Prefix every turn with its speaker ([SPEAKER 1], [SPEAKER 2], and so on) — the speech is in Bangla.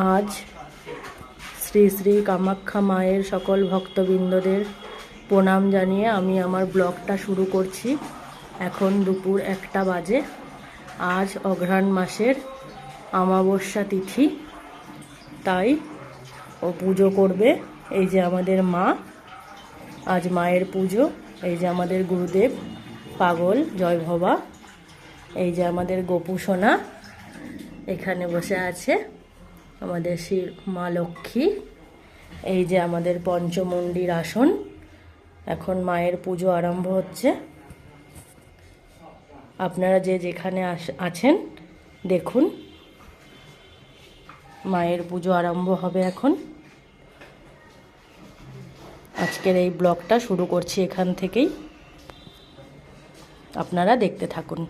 [SPEAKER 1] আজ শ্রী শ্রী কামাখ্যা মায়ের সকল ভক্তবৃন্দদের প্রণাম জানিয়ে আমি আমার ব্লগটা শুরু করছি। এখন দুপুর 1টা বাজে। আজ অঘ্রাণ মাসের অমাবস্যা তিথি, তাই ও পুজো করবে। এই যে আমাদের মা, আজ মায়ের পুজো। এই যে আমাদের গুরুদেব পাগল জয় ভবা। এই যে আমাদের গোপু সোনা এখানে বসে আছে, আমাদের শ্রী মা লক্ষ্মী। এই যে আমাদের পঞ্চমুণ্ডির আসন। এখন মায়ের পুজো আরম্ভ হচ্ছে। আপনারা যে যেখানে আছেন দেখুন, মায়ের পুজো আরম্ভ হবে এখন। আজকের এই ব্লগটা শুরু করছি এখান থেকেই, আপনারা দেখতে থাকুন।